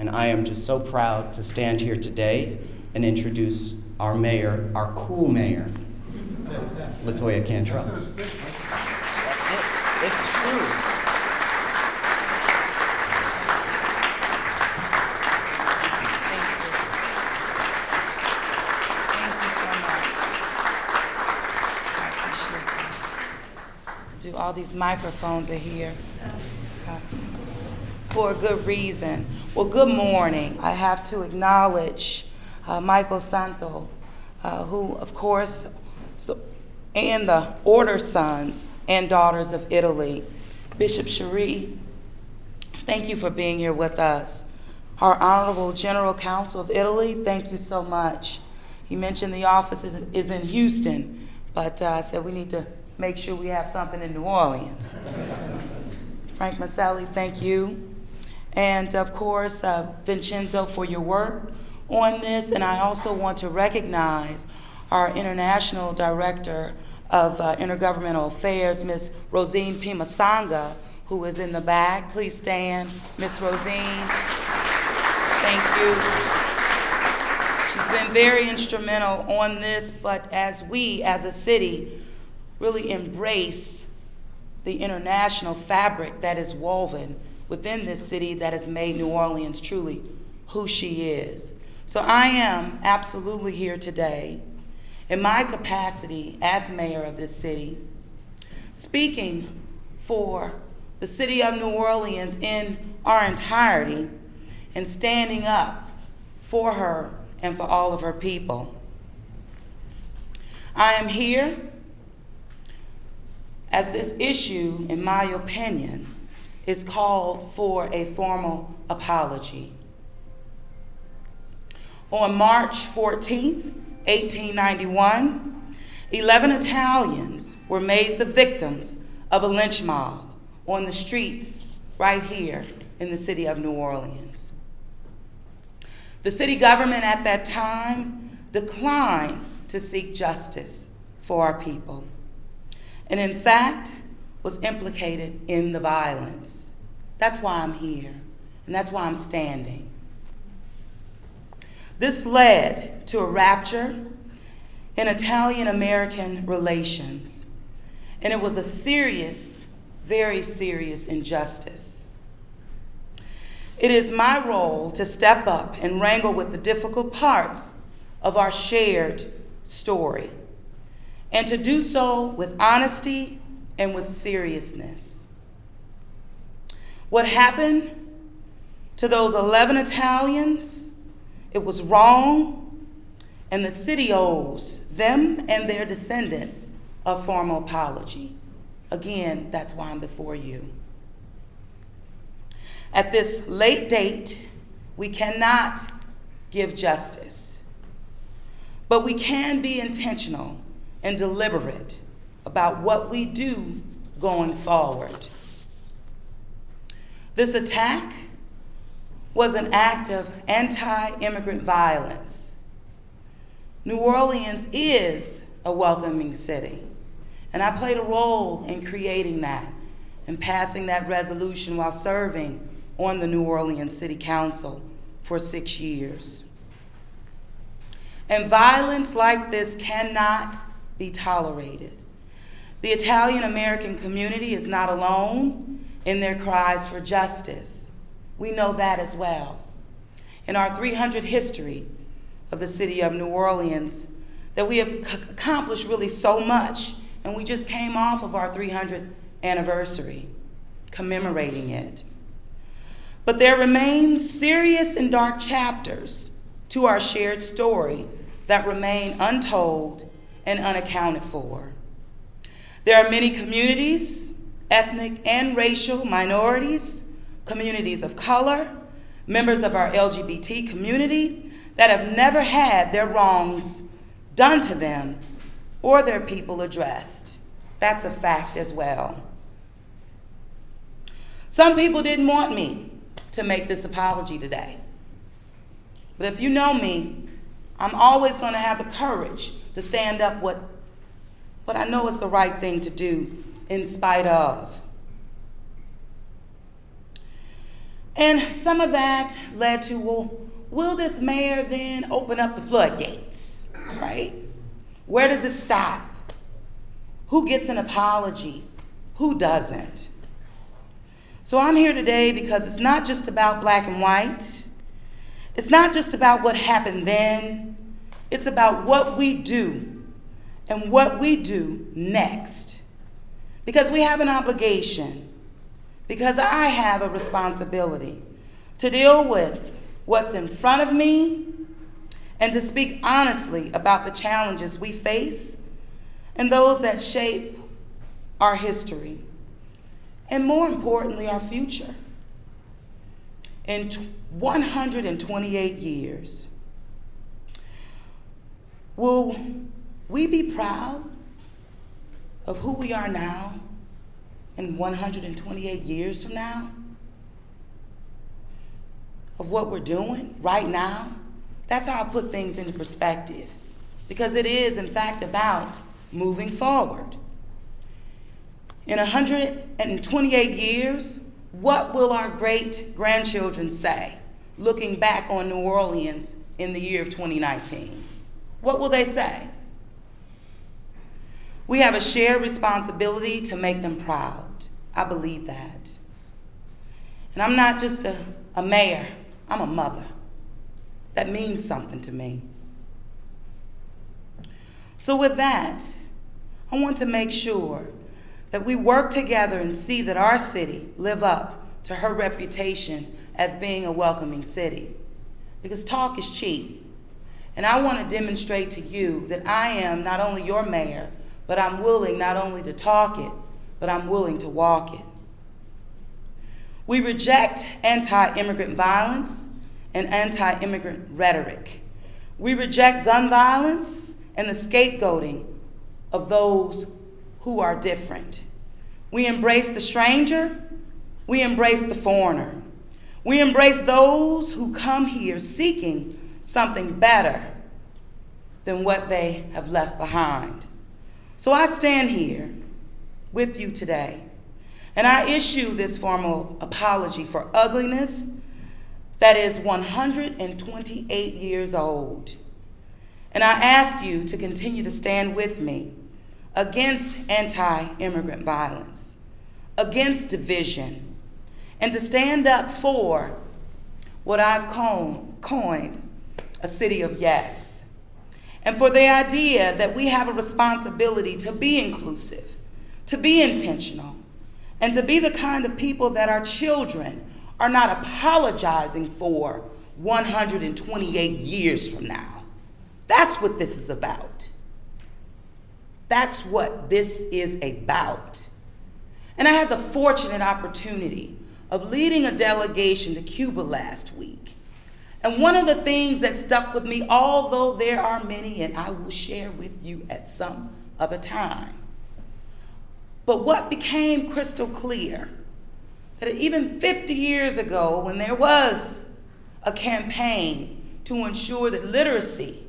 And I am just so proud to stand here today and introduce our mayor, our cool mayor, LaToya Cantrell. That's it. It's true. All these microphones are here for a good reason. Well, good morning. I have to acknowledge Michael Santo, who, of course, and the Order Sons and Daughters of Italy. Bishop Henri, thank you for being here with us. Our Honorable General Counsel of Italy, thank you so much. He mentioned the office is in Houston, but I said we need to make sure we have something in New Orleans. Frank Maselli, thank you. And of course, Vincenzo, for your work on this. And I also want to recognize our International Director of Intergovernmental Affairs, Ms. Rosine Pimasanga, who is in the back. Please stand, Ms. Rosine. Thank you. She's been very instrumental on this, but as we, as a city, really embrace the international fabric that is woven within this city that has made New Orleans truly who she is. So I am absolutely here today in my capacity as mayor of this city, speaking for the city of New Orleans in our entirety and standing up for her and for all of her people. I am here as this issue, in my opinion, is called for a formal apology. On March 14th, 1891, 11 Italians were made the victims of a lynch mob on the streets right here in the city of New Orleans. The city government at that time declined to seek justice for our people, and in fact, was implicated in the violence. That's why I'm here, and that's why I'm standing. This led to a rupture in Italian-American relations, and it was a serious, very serious injustice. It is my role to step up and wrangle with the difficult parts of our shared story, and to do so with honesty and with seriousness. What happened to those 11 Italians, it was wrong, and the city owes them and their descendants a formal apology. Again, that's why I'm before you. At this late date, we cannot give justice, but we can be intentional and deliberate about what we do going forward. This attack was an act of anti-immigrant violence. New Orleans is a welcoming city, and I played a role in creating that and passing that resolution while serving on the New Orleans City Council for 6 years. And violence like this cannot be tolerated. The Italian-American community is not alone in their cries for justice. We know that as well. In our 300 history of the city of New Orleans, that we have accomplished really so much, and we just came off of our 300th anniversary, commemorating it. But there remain serious and dark chapters to our shared story that remain untold and unaccounted for. There are many communities, ethnic and racial minorities, communities of color, members of our LGBT community that have never had their wrongs done to them or their people addressed. That's a fact as well. Some people didn't want me to make this apology today. But if you know me, I'm always going to have the courage to stand up what I know is the right thing to do in spite of. And some of that led to, well, will this mayor then open up the floodgates, right? Where does it stop? Who gets an apology? Who doesn't? So I'm here today because it's not just about black and white. It's not just about what happened then. It's about what we do and what we do next. Because we have an obligation, because I have a responsibility to deal with what's in front of me and to speak honestly about the challenges we face and those that shape our history, and more importantly, our future. In 128 years, will we be proud of who we are now in 128 years from now? Of what we're doing right now? That's how I put things into perspective, because it is, in fact, about moving forward. In 128 years, what will our great-grandchildren say, looking back on New Orleans in the year of 2019? What will they say? We have a shared responsibility to make them proud. I believe that. And I'm not just a mayor, I'm a mother. That means something to me. So with that, I want to make sure that we work together and see that our city live up to her reputation as being a welcoming city. Because talk is cheap. And I want to demonstrate to you that I am not only your mayor, but I'm willing not only to talk it, but I'm willing to walk it. We reject anti-immigrant violence and anti-immigrant rhetoric. We reject gun violence and the scapegoating of those who are different. We embrace the stranger. We embrace the foreigner. We embrace those who come here seeking something better than what they have left behind. So I stand here with you today, and I issue this formal apology for ugliness that is 128 years old. And I ask you to continue to stand with me against anti-immigrant violence, against division, and to stand up for what I've coined a city of yes, and for the idea that we have a responsibility to be inclusive, to be intentional, and to be the kind of people that our children are not apologizing for 128 years from now. That's what this is about. That's what this is about. And I had the fortunate opportunity of leading a delegation to Cuba last week. And one of the things that stuck with me, although there are many, and I will share with you at some other time, but what became crystal clear, that even 50 years ago, when there was a campaign to ensure that literacy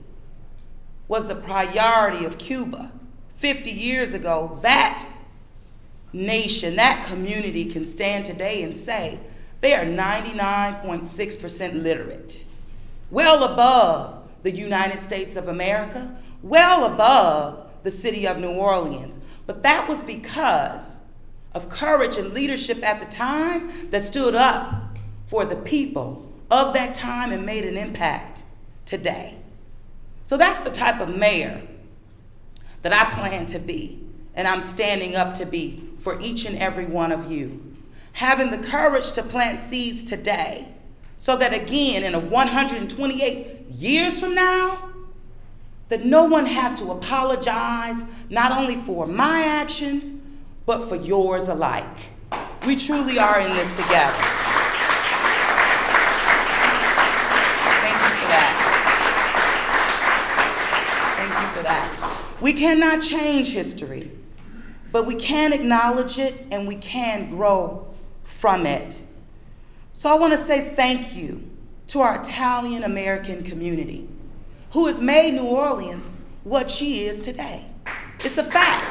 was the priority of Cuba, 50 years ago, that nation, that community can stand today and say they are 99.6% literate, well above the United States of America, well above the city of New Orleans. But that was because of courage and leadership at the time that stood up for the people of that time and made an impact today. So that's the type of mayor that I plan to be, and I'm standing up to be for each and every one of you. Having the courage to plant seeds today, so that again, in 128 years from now, that no one has to apologize, not only for my actions, but for yours alike. We truly are in this together. Thank you for that. Thank you for that. We cannot change history, but we can acknowledge it and we can grow from it. So I want to say thank you to our Italian American community, who has made New Orleans what she is today. It's a fact.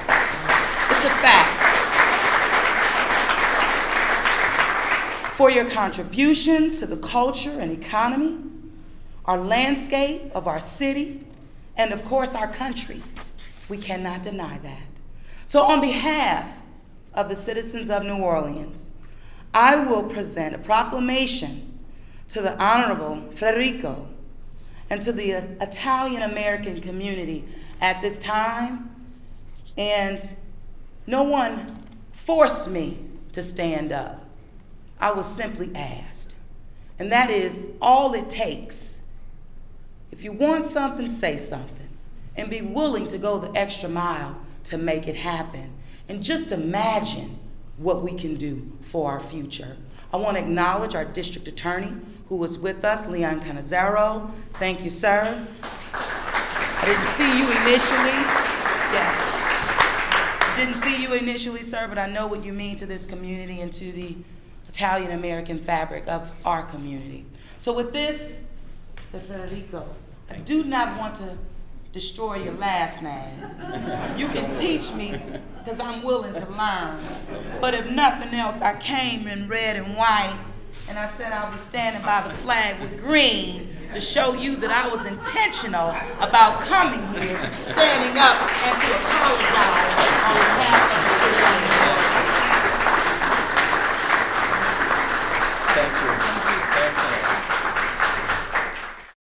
It's a fact. for your contributions to the culture and economy, our landscape of our city, and of course our country. We cannot deny that. So on behalf of the citizens of New Orleans, I will present a proclamation to the Honorable Federico and to the Italian American community at this time. And no one forced me to stand up. I was simply asked. And that is all it takes. If you want something, say something. And be willing to go the extra mile to make it happen. And just imagine what we can do for our future. I want to acknowledge our district attorney who was with us, Leon Canizaro. Thank you, sir. I didn't see you initially. Yes. Didn't see you initially, sir, but I know what you mean to this community and to the Italian American fabric of our community. So with this, Mr. Federico, I do not want to destroy your last name. You can teach me, because I'm willing to learn. But if nothing else, I came in red and white, and I said I'll be standing by the flag with green to show you that I was intentional about coming here, standing up, and to apologize on behalf of the